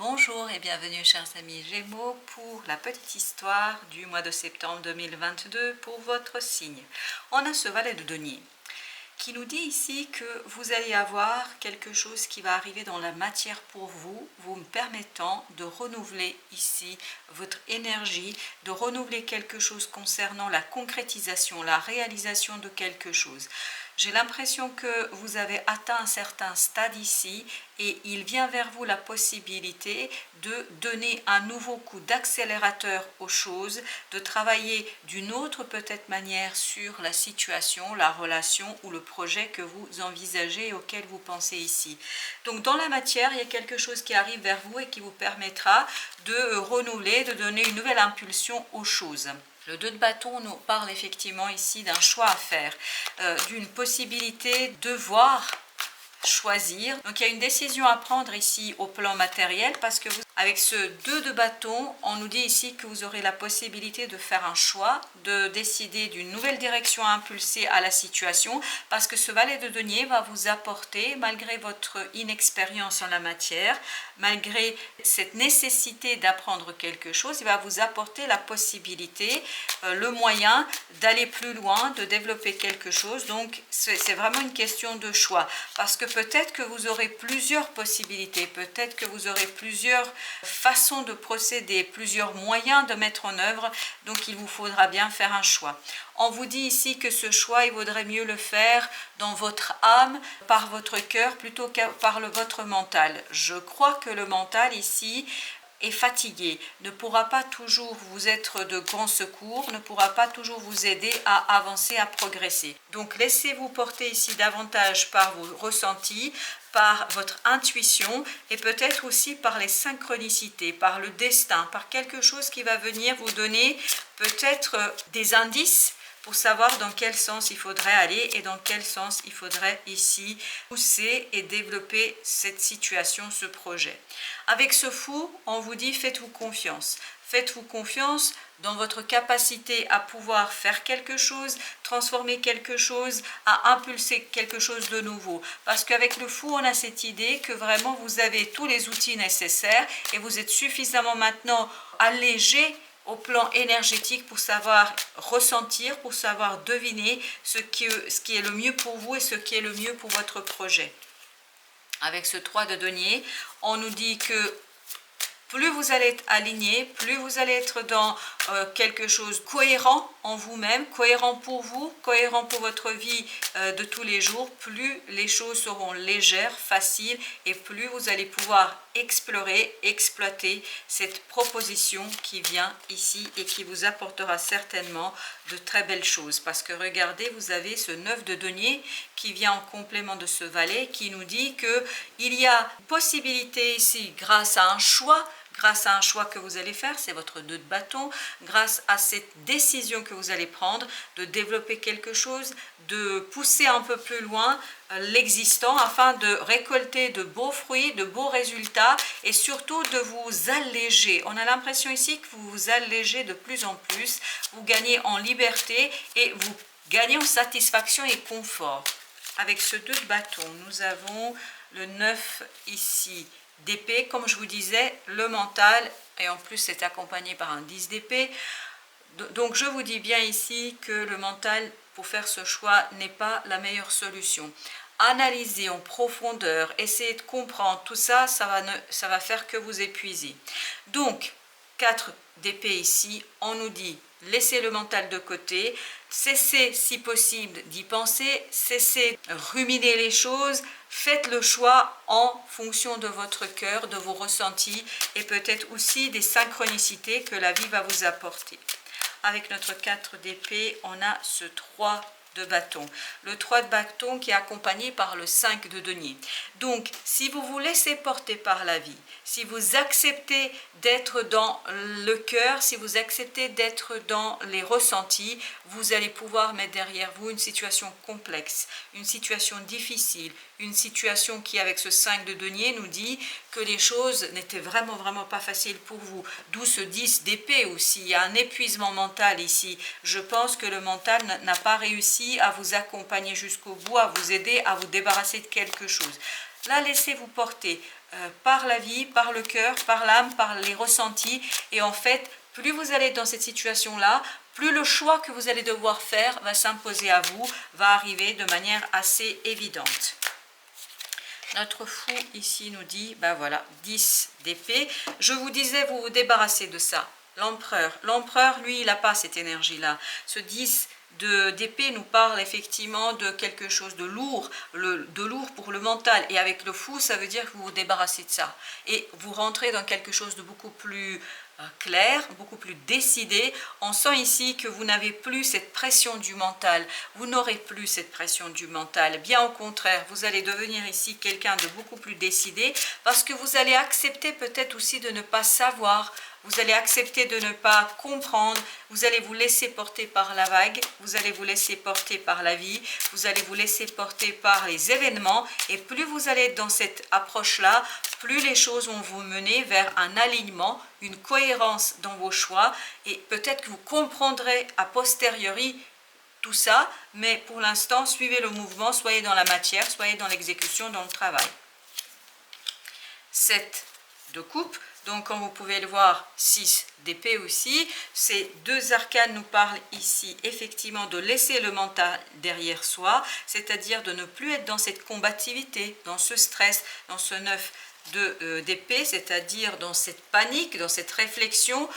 Bonjour et bienvenue chers amis Gémeaux pour la petite histoire du mois de septembre 2022 pour votre signe. On a ce valet de denier qui nous dit ici que vous allez avoir quelque chose qui va arriver dans la matière pour vous, vous me permettant de renouveler ici votre énergie, de renouveler quelque chose concernant la concrétisation, la réalisation de quelque chose. J'ai l'impression que vous avez atteint un certain stade ici et il vient vers vous la possibilité de donner un nouveau coup d'accélérateur aux choses, de travailler d'une autre peut-être manière sur la situation, la relation ou le projet que vous envisagez et auquel vous pensez ici. Donc dans la matière, il y a quelque chose qui arrive vers vous et qui vous permettra de renouveler, de donner une nouvelle impulsion aux choses. Le 2 de bâton nous parle effectivement ici d'un choix à faire, d'une possibilité de devoir choisir. Donc il y a une décision à prendre ici au plan matériel parce que avec ce 2 de bâton, on nous dit ici que vous aurez la possibilité de faire un choix, de décider d'une nouvelle direction à impulser à la situation parce que ce valet de denier va vous apporter, malgré votre inexpérience en la matière, malgré cette nécessité d'apprendre quelque chose, il va vous apporter la possibilité, le moyen d'aller plus loin, de développer quelque chose. Donc c'est vraiment une question de choix parce que peut-être que vous aurez plusieurs possibilités, peut-être que vous aurez plusieurs façons de procéder, plusieurs moyens de mettre en œuvre, donc il vous faudra bien faire un choix. On vous dit ici que ce choix, il vaudrait mieux le faire dans votre âme, par votre cœur, plutôt que par votre mental. Je crois que le mental ici est fatigué, ne pourra pas toujours vous être de grand secours, ne pourra pas toujours vous aider à avancer, à progresser. Donc laissez-vous porter ici davantage par vos ressentis, par votre intuition et peut-être aussi par les synchronicités, par le destin, par quelque chose qui va venir vous donner peut-être des indices pour savoir dans quel sens il faudrait aller et dans quel sens il faudrait ici pousser et développer cette situation, ce projet. Avec ce fou, on vous dit faites-vous confiance. Faites-vous confiance dans votre capacité à pouvoir faire quelque chose, transformer quelque chose, à impulser quelque chose de nouveau. Parce qu'avec le fou, on a cette idée que vraiment vous avez tous les outils nécessaires et vous êtes suffisamment maintenant allégé au plan énergétique pour savoir ressentir, pour savoir deviner ce qui est le mieux pour vous et ce qui est le mieux pour votre projet. Avec ce 3 de denier, on nous dit que plus vous allez être aligné, plus vous allez être dans quelque chose cohérent en vous-même, cohérent pour vous, cohérent pour votre vie de tous les jours, plus les choses seront légères, faciles et plus vous allez pouvoir explorer, exploiter cette proposition qui vient ici et qui vous apportera certainement de très belles choses. Parce que regardez, vous avez ce 9 de denier qui vient en complément de ce valet qui nous dit qu'il y a une possibilité ici grâce à un choix que vous allez faire, c'est votre 2 de bâton, grâce à cette décision que vous allez prendre, de développer quelque chose, de pousser un peu plus loin l'existant afin de récolter de beaux fruits, de beaux résultats et surtout de vous alléger. On a l'impression ici que vous vous allégez de plus en plus, vous gagnez en liberté et vous gagnez en satisfaction et confort. Avec ce 2 de bâton, nous avons le 9 ici d'épée, comme je vous disais, le mental, et en plus c'est accompagné par un 10 d'épée. Donc je vous dis bien ici que le mental, pour faire ce choix, n'est pas la meilleure solution. Analysez en profondeur, essayez de comprendre, tout ça, ça va faire que vous épuisez. Donc, 4 d'épée ici, on nous dit, laissez le mental de côté, cessez si possible d'y penser, cessez de ruminer les choses, faites le choix en fonction de votre cœur, de vos ressentis et peut-être aussi des synchronicités que la vie va vous apporter. Avec notre 4 d'épée, on a ce 3 de bâton. Le 3 de bâton qui est accompagné par le 5 de denier. Donc, si vous vous laissez porter par la vie, si vous acceptez d'être dans le cœur, si vous acceptez d'être dans les ressentis, vous allez pouvoir mettre derrière vous une situation complexe, une situation difficile, une situation qui, avec ce 5 de denier, nous dit que les choses n'étaient vraiment pas faciles pour vous. D'où ce 10 d'épée aussi. Il y a un épuisement mental ici. Je pense que le mental n'a pas réussi à vous accompagner jusqu'au bout, à vous aider à vous débarrasser de quelque chose. Là, laissez-vous porter. par la vie, par le cœur, par l'âme, par les ressentis. Et en fait, plus vous allez être dans cette situation-là, plus le choix que vous allez devoir faire va s'imposer à vous, va arriver de manière assez évidente. Notre fou ici nous dit, ben voilà, 10 d'épée. Je vous disais, vous vous débarrassez de ça. L'empereur, lui, il n'a pas cette énergie-là. Ce 10 d'épée nous parle effectivement de quelque chose de lourd, de lourd pour le mental. Et avec le fou, ça veut dire que vous vous débarrassez de ça. Et vous rentrez dans quelque chose de beaucoup plus clair, beaucoup plus décidé. On sent ici que vous n'avez plus cette pression du mental. Vous n'aurez plus cette pression du mental. Bien au contraire, vous allez devenir ici quelqu'un de beaucoup plus décidé parce que vous allez accepter peut-être aussi de ne pas savoir. Vous allez accepter de ne pas comprendre, vous allez vous laisser porter par la vague, vous allez vous laisser porter par la vie, vous allez vous laisser porter par les événements, et plus vous allez être dans cette approche-là, plus les choses vont vous mener vers un alignement, une cohérence dans vos choix, et peut-être que vous comprendrez a posteriori tout ça, mais pour l'instant, suivez le mouvement, soyez dans la matière, soyez dans l'exécution, dans le travail. 7 de coupe. Donc, comme vous pouvez le voir, 6 d'épée aussi. Ces deux arcanes nous parlent ici, effectivement, de laisser le mental derrière soi, c'est-à-dire de ne plus être dans cette combativité, dans ce stress, dans ce 9 d'épée, c'est-à-dire dans cette panique, dans cette réflexion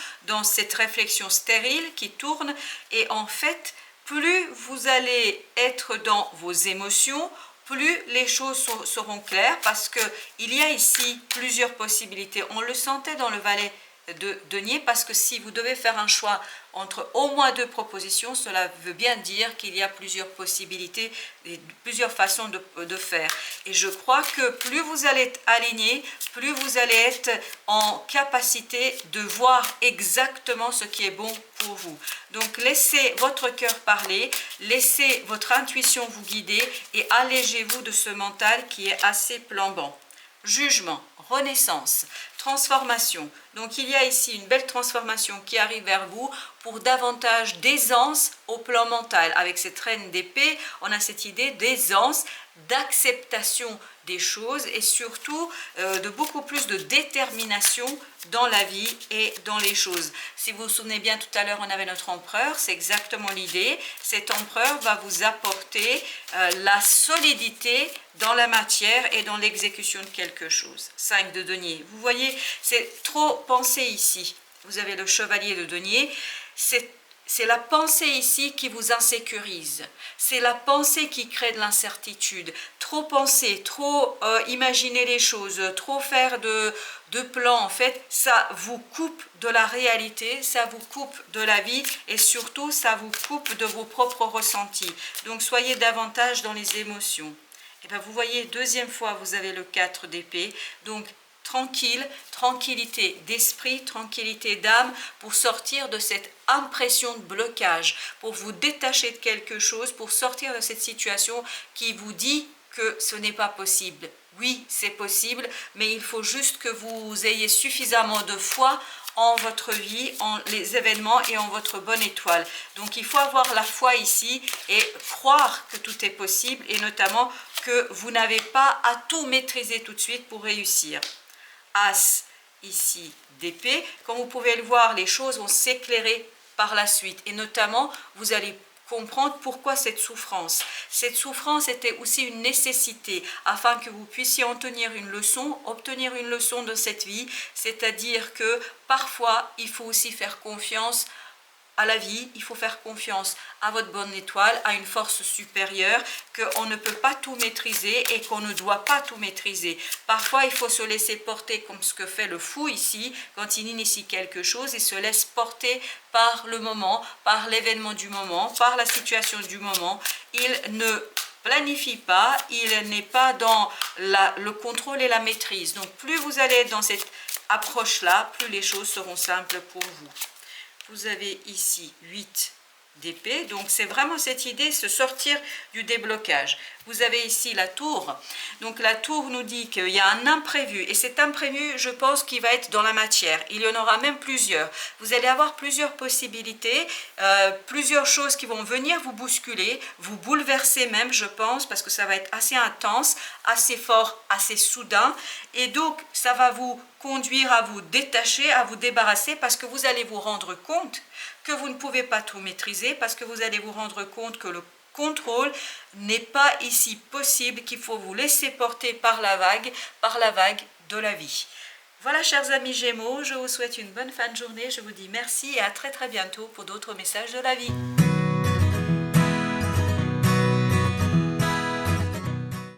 stérile qui tourne. Et en fait, plus vous allez être dans vos émotions, plus les choses seront claires, parce qu'il y a ici plusieurs possibilités. On le sentait dans le valet de denier, parce que si vous devez faire un choix entre au moins 2 propositions, cela veut bien dire qu'il y a plusieurs possibilités et plusieurs façons de faire. Et je crois que plus vous allez être aligné, plus vous allez être en capacité de voir exactement ce qui est bon pour vous. Donc laissez votre cœur parler, laissez votre intuition vous guider et allégez-vous de ce mental qui est assez plombant. Jugement, renaissance, transformation. Donc il y a ici une belle transformation qui arrive vers vous pour davantage d'aisance au plan mental. Avec cette reine d'épée, on a cette idée d'aisance, d'acceptation des choses et surtout de beaucoup plus de détermination dans la vie et dans les choses. Si vous vous souvenez bien, tout à l'heure on avait notre empereur, c'est exactement l'idée. Cet empereur va vous apporter la solidité dans la matière et dans l'exécution de quelque chose. 5 de denier. Vous voyez, c'est trop pensé ici. Vous avez le chevalier de denier. C'est la pensée ici qui vous insécurise. C'est la pensée qui crée de l'incertitude. Trop penser, trop imaginer les choses, trop faire de plans, en fait, ça vous coupe de la réalité, ça vous coupe de la vie et surtout, ça vous coupe de vos propres ressentis. Donc, soyez davantage dans les émotions. Et bien, vous voyez, deuxième fois, vous avez le 4 d'épée. Donc, tranquille, tranquillité d'esprit, tranquillité d'âme pour sortir de cette impression de blocage, pour vous détacher de quelque chose, pour sortir de cette situation qui vous dit que ce n'est pas possible. Oui, c'est possible, mais il faut juste que vous ayez suffisamment de foi en votre vie, en les événements et en votre bonne étoile. Donc il faut avoir la foi ici et croire que tout est possible et notamment que vous n'avez pas à tout maîtriser tout de suite pour réussir. As ici d'épée, comme vous pouvez le voir, les choses vont s'éclairer par la suite et notamment vous allez comprendre pourquoi cette souffrance. Cette souffrance était aussi une nécessité afin que vous puissiez obtenir une leçon de cette vie, c'est-à-dire que parfois il faut aussi faire confiance à la vie, il faut faire confiance à votre bonne étoile, à une force supérieure, qu'on ne peut pas tout maîtriser et qu'on ne doit pas tout maîtriser. Parfois, il faut se laisser porter comme ce que fait le fou ici, quand il initie quelque chose, il se laisse porter par le moment, par l'événement du moment, par la situation du moment. Il ne planifie pas, il n'est pas dans le contrôle et la maîtrise. Donc, plus vous allez être dans cette approche-là, plus les choses seront simples pour vous. Vous avez ici 8 d'épée. Donc c'est vraiment cette idée, se sortir du déblocage. Vous avez ici la tour. Donc la tour nous dit qu'il y a un imprévu. Et cet imprévu, je pense qu'il va être dans la matière. Il y en aura même plusieurs. Vous allez avoir plusieurs possibilités, plusieurs choses qui vont venir vous bousculer, vous bouleverser même, je pense, parce que ça va être assez intense, assez fort, assez soudain. Et donc, ça va vous conduire à vous détacher, à vous débarrasser, parce que vous allez vous rendre compte que vous ne pouvez pas tout maîtriser, parce que vous allez vous rendre compte que le contrôle n'est pas ici possible, qu'il faut vous laisser porter par la vague de la vie. Voilà, chers amis Gémeaux, je vous souhaite une bonne fin de journée, je vous dis merci et à très bientôt pour d'autres messages de la vie.